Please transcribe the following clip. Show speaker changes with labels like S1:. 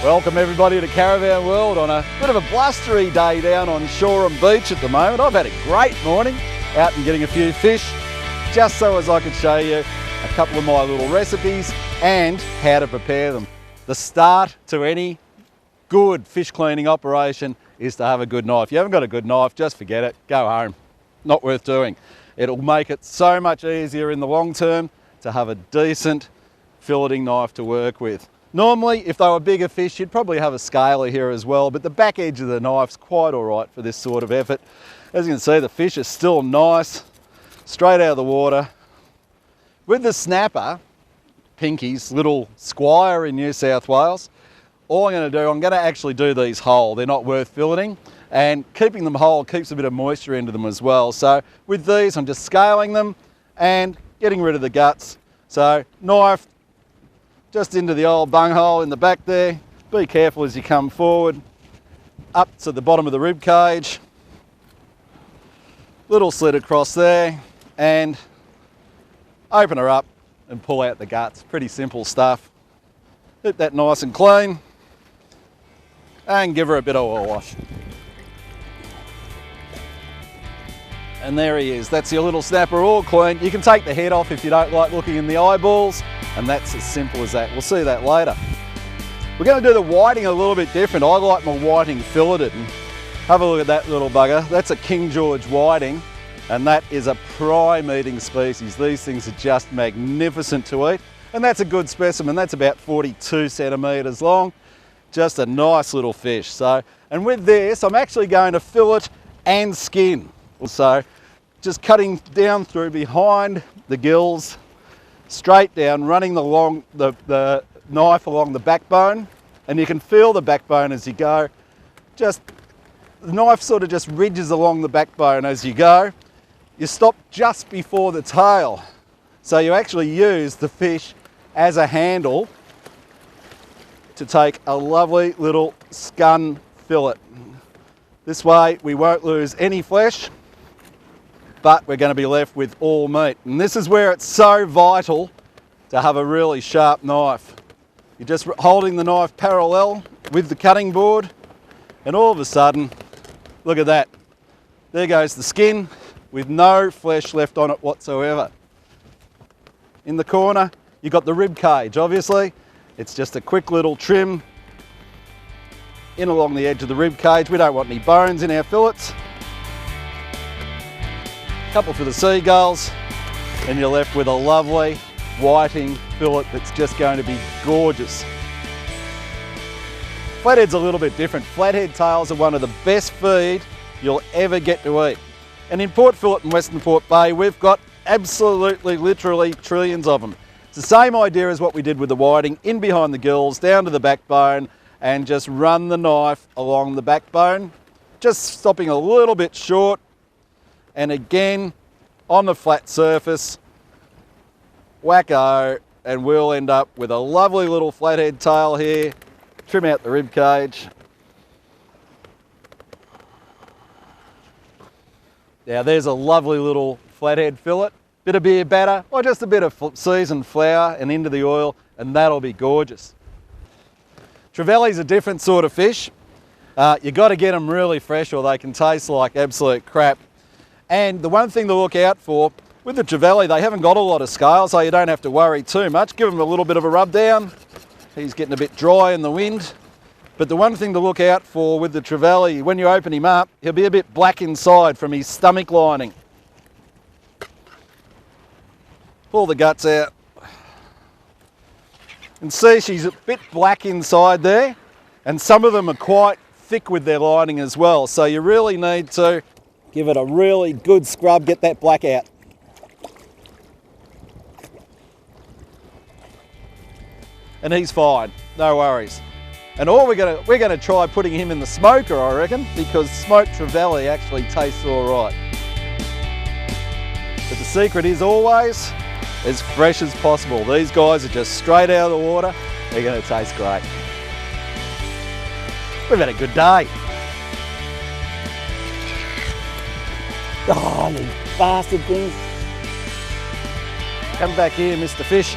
S1: Welcome everybody to Caravan World on a bit of a blustery day down on Shoreham Beach at the moment. I've had a great morning out and getting a few fish, just so as I could show you a couple of my little recipes and how to prepare them. The start to any good fish cleaning operation is to have a good knife. If you haven't got a good knife, just forget it, go home. Not worth doing. It'll make it so much easier in the long term to have a decent filleting knife to work with. Normally, if they were bigger fish, you'd probably have a scaler here as well, but the back edge of the knife's quite all right for this sort of effort. As you can see, the fish is still nice, straight out of the water. With the snapper, Pinky's little squire in New South Wales, all I'm going to actually do these whole. They're not worth filleting, and keeping them whole keeps a bit of moisture into them as well. So with these, I'm just scaling them and getting rid of the guts. So knife just into the old bunghole in the back there. Be careful as you come forward, up to the bottom of the rib cage. Little slit across there, and open her up and pull out the guts. Pretty simple stuff. Keep that nice and clean, and give her a bit of oil wash. And there he is. That's your little snapper all clean. You can take the head off if you don't like looking in the eyeballs, and that's as simple as that. We'll see that later. We're going to do the whiting a little bit different. I like my whiting filleted. And have a look at that little bugger. That's a King George whiting, and that is a prime eating species. These things are just magnificent to eat, and that's a good specimen. That's about 42 centimetres long. Just a nice little fish. So, and with this, I'm actually going to fillet and skin. So just cutting down through behind the gills, straight down, running the knife along the backbone, and you can feel the backbone as you go. Just the knife sort of just ridges along the backbone as you go. You stop just before the tail, so you actually use the fish as a handle to take a lovely little scun fillet. This way we won't lose any flesh, but we're going to be left with all meat. And this is where it's so vital to have a really sharp knife. You're just holding the knife parallel with the cutting board, and all of a sudden, look at that. There goes the skin with no flesh left on it whatsoever. In the corner, you've got the rib cage, obviously. It's just a quick little trim in along the edge of the rib cage. We don't want any bones in our fillets. Couple for the seagulls, and you're left with a lovely whiting fillet that's just going to be gorgeous. Flathead's a little bit different. Flathead tails are one of the best feed you'll ever get to eat. And in Port Phillip and Western Port Bay, we've got absolutely, literally trillions of them. It's the same idea as what we did with the whiting, in behind the gills, down to the backbone, and just run the knife along the backbone, just stopping a little bit short. And again, on the flat surface, wacko, and we'll end up with a lovely little flathead tail here. Trim out the rib cage. Now there's a lovely little flathead fillet. Bit of beer batter, or just a bit of seasoned flour and into the oil, and that'll be gorgeous. Trevalli's a different sort of fish. You've got to get them really fresh or they can taste like absolute crap. And the one thing to look out for, with the trevally, they haven't got a lot of scale, so you don't have to worry too much. Give them a little bit of a rub down. He's getting a bit dry in the wind. But the one thing to look out for with the trevally, when you open him up, he'll be a bit black inside from his stomach lining. Pull the guts out. And see, she's a bit black inside there, and some of them are quite thick with their lining as well. So you really need to give it a really good scrub, get that black out. And he's fine, no worries. And all we're gonna try putting him in the smoker, I reckon, because smoked trevally actually tastes all right. But the secret is always as fresh as possible. These guys are just straight out of the water. They're gonna taste great. We've had a good day. Oh, you bastard things. Come back here, Mr. Fish.